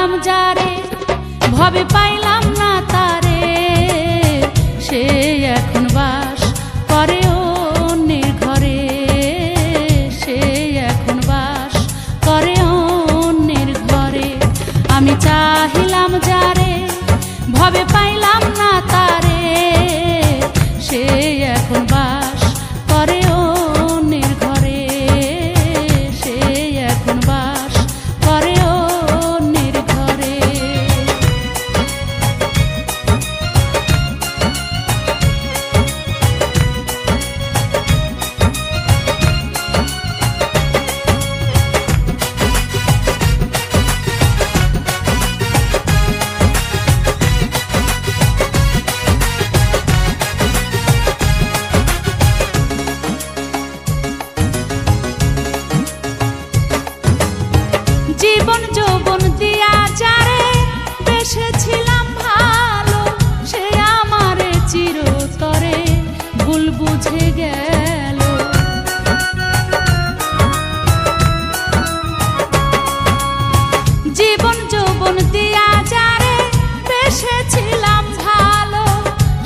চাহিলাম যারে ভবে পাইলাম না তারে, সে এখন বাস করে অন্যের ঘরে, সে এখন বাস করে অন্যের ঘরে। আমি চাহিলাম যারে ভবে পাইলাম না তারে, সে এখন বাস করে অন্যের ঘরে, সে এখন বাস করে অন্যের ঘরে। জীবন যৌবন দিয়া যারে বেসেছিলাম ভালো, সে আমারে চিরতরে ভুল বুঝে গেল। জীবন যৌবন দিয়া যারে বেসেছিলাম ভালো,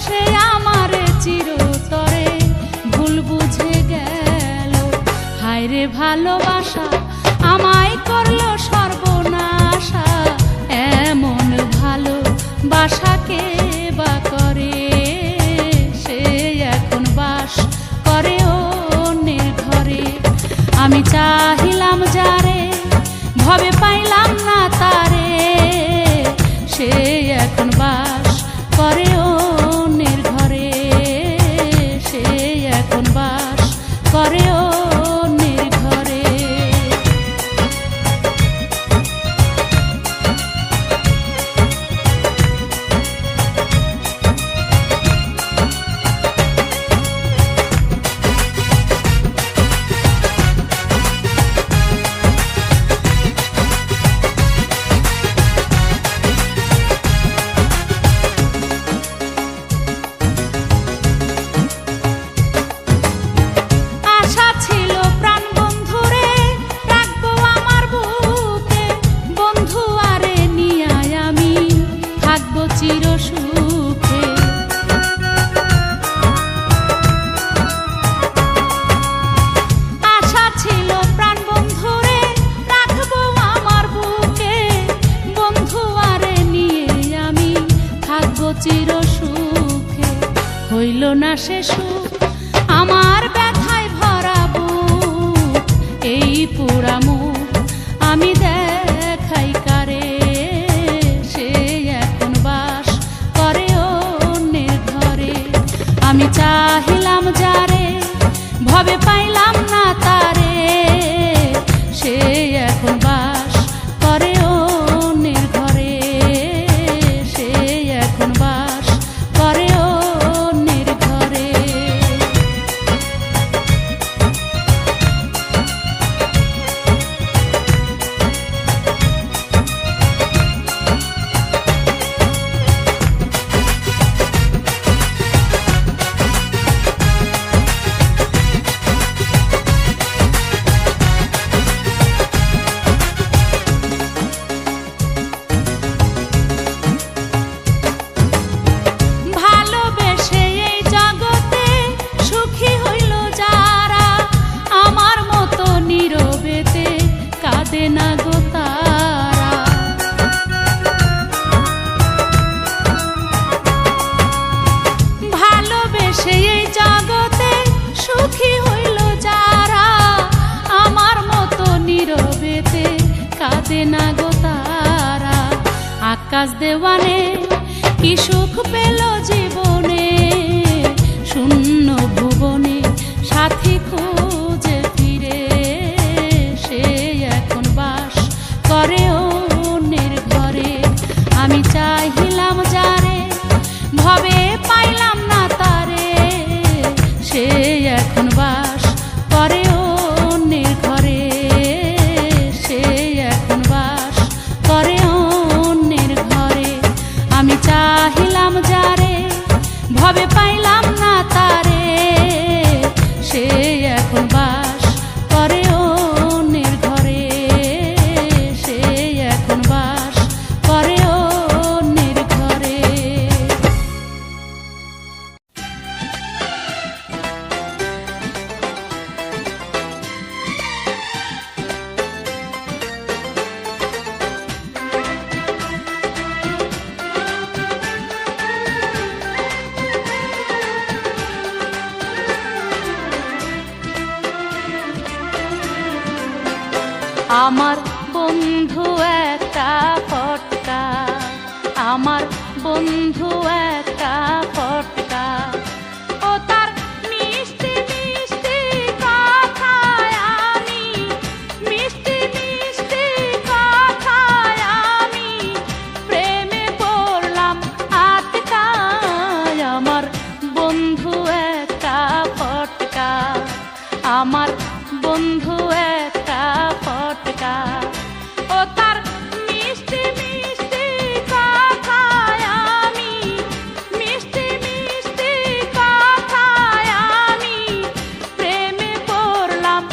সে আমারে চিরতরে ভুল বুঝে গেল। হায় রে ভালোবাসা আমায় করলো সর্বনাশা, এমন ভালো বাসাকে বা করে, সে এখন বাস করে অন্যের ঘরে। আমি চাহিলাম যারে ভবে পাইলাম না তারে, সে এখন বাস করে অন্যের ঘরে, সে এখন বাস করে অন্যের ঘরে। চির সুখে আশা ছিল প্রাণ বন্ধুরে রাখবো আমার বুকে, বন্ধু আরে নিয়ে আমি থাকবো চির সুখে। হইল না সে সুখ আমার ব্যথায় ভরা বুক, এই পুরা মুখ আমি দেখাই কারে, আমি চাহিলাম যারে ভবে পাইলাম না তারে, সে এখন বাস করে অন্যের ঘরে, সে এখন বাস করে অন্যের ঘরে। না গো তারা ভালোবেসে এই জগতে সুখী হইল যারা, আমার মতো নীরবেতে কাঁদে না গো তারা। আকাশ দেওয়ানে কি সুখ পেল জীবনে, শূন্য ভুবনে সাথী খুঁজে ফিরে, সে এখন বাস করে অন্যের ঘরে। আমি চাহিলাম যারে ভবে পাইলাম না তারে, সে এখন বাস করে অন্যের ঘরে, সে এখন বাস করে অন্যের ঘরে। আমি চাহিলাম যারে ভবে পাইলাম না তারে, সে এখন বাস করে অন্যের ঘরে, সে এখন বাস আমার বন্ধু একটা ফটকা, আমার বন্ধু একটা ফটকা। ও তার মিষ্টি মিষ্টি কথায় আমি, মিষ্টি মিষ্টি কথায় আমি প্রেমে পড়লাম আটকায়। আমার বন্ধু একটা ফটকা, আমার বন্ধু একটা ফটকা। ও তার মিষ্টি মিষ্টি কথায় আমি, মিষ্টি মিষ্টি কথায় আমি প্রেমে পড়লাম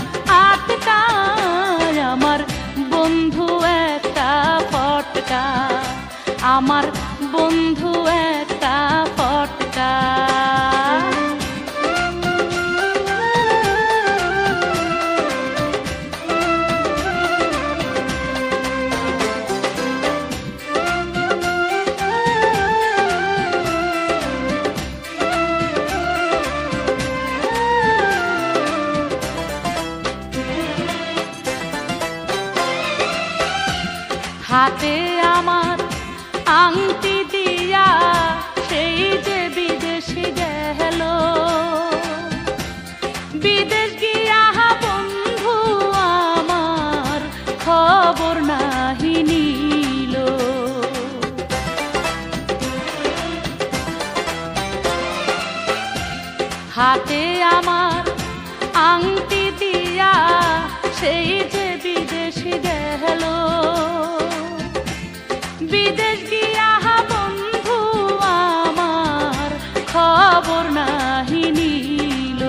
আটকায়। আমার বন্ধু একটা ফটকা, আমার বন্ধু একটা ফটকা। হাতে আমার আংটি দিয়া সেই যে বিদেশে গেল, বিদেশ গিয়া বন্ধু আমার খবর নাহি নিল। হাতে আমার আংটি দিয়া সেই যে বিদেশে গেল, বিদেশ গিয়া বন্ধু আমার খবর নাহি নিল।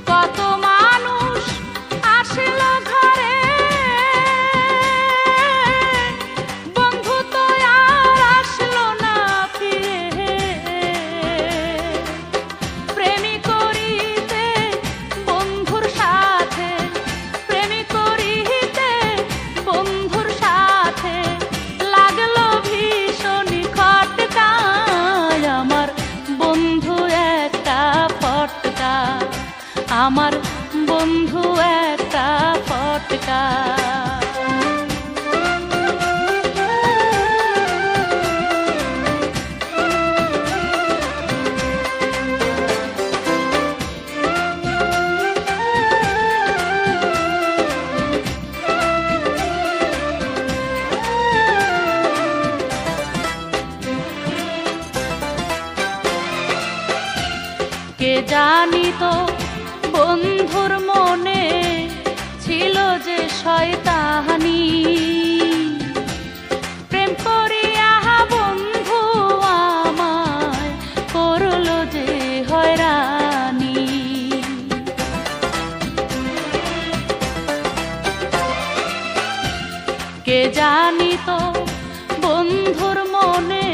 কত মানুষ আসল ঘরে, বন্ধু তো আর আসলো না ফিরে। প্রেমী করিতে বন্ধুর সাথে, প্রেমী করিতে বন্ধুর সাথে লাগলো ভীষণ খটকায়। আমার বন্ধু একটা ফটকা, আমার বন্ধু একটা ফটকা। কে জানিত বন্ধুর মনে ছিল যে শয়তানি, প্রেম করিয়া বন্ধু আমায় করলো যে হয়রানি। কে জানিত বন্ধুর মনে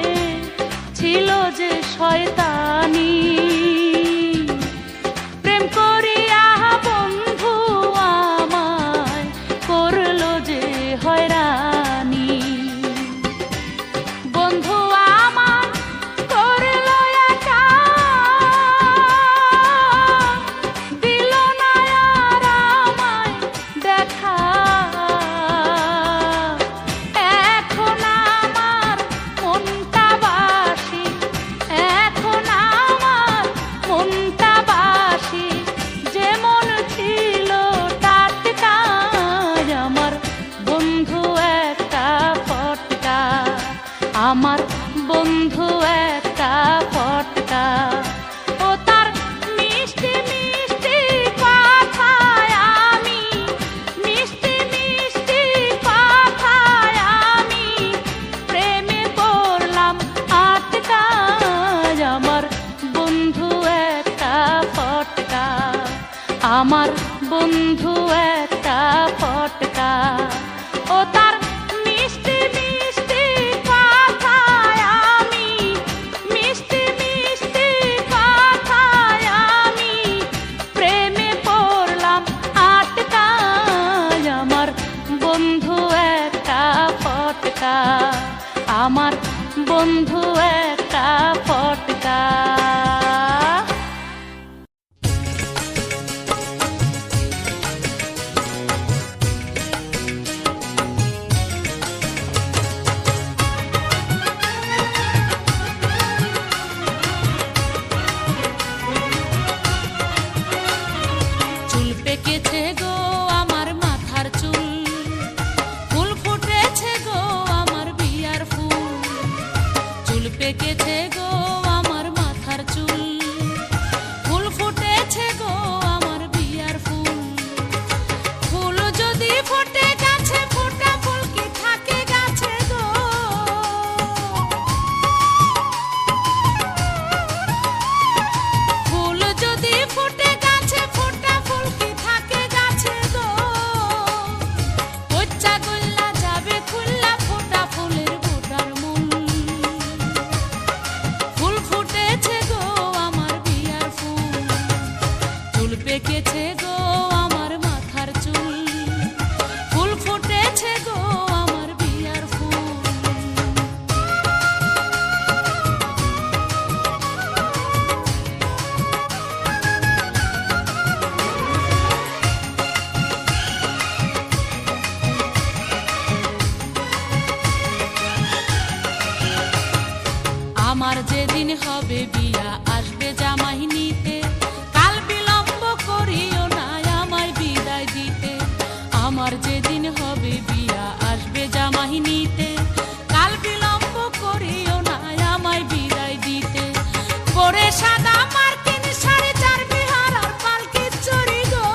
ছিল যে শয়তানি, প্রেম করিয়া বন্ধু আমায় করলো যে হয়রানি। বন্ধু আমার করলো একা, দিল না আর আমায় দেখা। এখন আমার মনটা বাসি, এখন আমার মনটা বাসি, যেমন ছিল টাটকায়। আমার বন্ধু একটা ফটকা, আমার বন্ধু একটা ফটকা। ও তার মিষ্টি মিষ্টি কথায় আমি, মিষ্টি মিষ্টি কথায় আমি প্রেমে পড়লাম আটকায়। আমার বন্ধু একটা ফটকা, আমার বন্ধু একটা ফটকা। ও তার মিষ্টি মিষ্টি কথায় আমি, মিষ্টি মিষ্টি কথায় আমি প্রেমে পড়লাম আটকায়। আমার বন্ধু একটা ফটকা, আমার বন্ধু একটা ফটকা। পেকেছে গো আমার মাথার চুল, ফুল ফুটেছে গো আমার বিয়ার ফুল। ফুল যদি ফোটে গাছে, ফোটা ফুল কি থাকে গাছে গো? ফুল যদি ফোটে গাছে, ফোটা ফুল কি থাকে গাছে গো? পচ্চা গোল্লা যাবে খুল্লা ফোটা ফুলের ফোটার মূল। ফুল ফুটেছে গো আমার বিয়ার ফুল, চুল পেকেছে গো আমার মাথার চুল, ফুল ফুটেছে গো আমার বিয়ার ফুল। আমার যেদিন হবে বিয়া আসবে জামাই নিতে, কাল বিলম্ব করিও না আমায় বিদায় দিতে। আমার যেদিন হবে বিয়া আসবে জামাই নিতে, কাল বিলম্ব করিও না আমায় বিদায় দিতে। পরে সাদা মার্কিন শাড়ি চার বিহার আর পালকি চড়ি গো,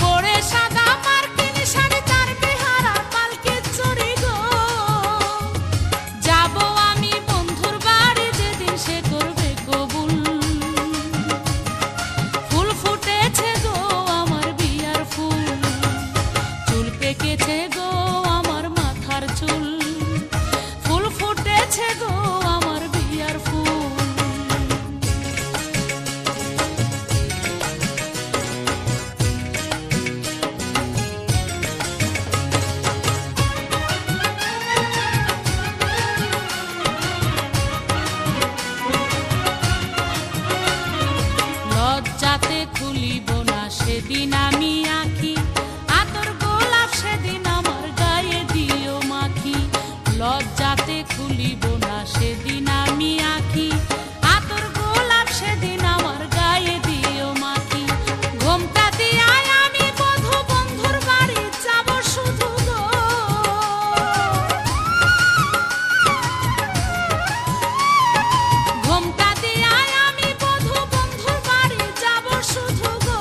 পরে সাদা মার্কিন শাড়ি চার বিহার আর পালকি চড়ি গো। যাব আমি বন্ধুর বাড়ি যেদিন সে করবে কবুল। ফুল ফুটেছে গো আমার বিয়ার ফুল, চুল পেকেছে গো আমার মাথার চুল, ফুল ফুটেছে গো আমার বিয়ার ফুল। লজ্জাতে খুলিব না সেদিন আমি আঁখি, আতর গোলাপ সেদিন আমার গায়ে দিও মাখি। লজ্জাতে খুলিব না সেদিন আমি আঁখি, আতর গোলাপ সেদিন আমার গায়ে দিও মাখি। ঘোমটা দিয়ায় আমি বধূ বন্ধুর বাড়ি যাব শুধু গো, ঘোমটা দিয়ায় আমি বধূ বন্ধুর বাড়ি যাব শুধু গো।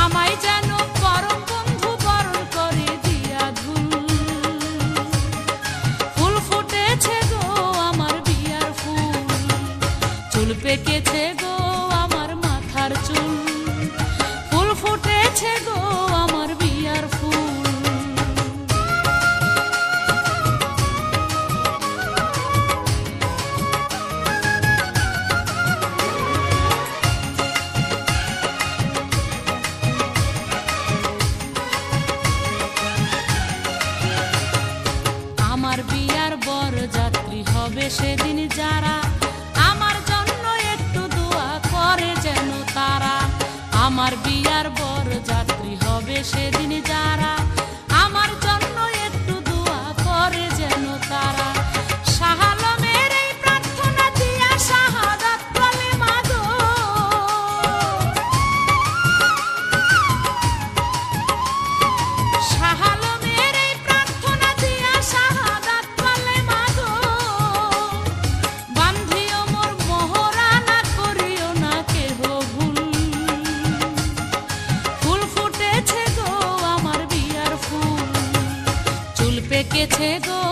আমায় যেন পরম বন্ধু বরণ করে দিয়া ধুল। ফুল ফুটেছে গো আমার বিয়ার ফুল, চুল পেকেছে গো আমার মাথার চুল, ফুল ফুটেছে গো আমার বিয়ার ফুল। আমার বিয়ার বরযাত্রী হবে সেদিন যারা, আমার জন্য একটু দোয়া করে যেন তারা। আমার বিয়ার বরযাত্রী হবে সেদিন যারা, আমার জন্য একটু দোয়া করে যেন তারা। শাহ আলমের এই প্রার্থনা দিয়া শাহাদাত কালেমা গো, শাহ আলমের এই প্রার্থনা দিয়া শাহাদাত কালেমা গো। বান্ধিও মোর মোহরা না করিও না কেহ ভুল। ফুল ফুটেছে গো আমার বিয়ার ফুল, চুল পেকেছে গো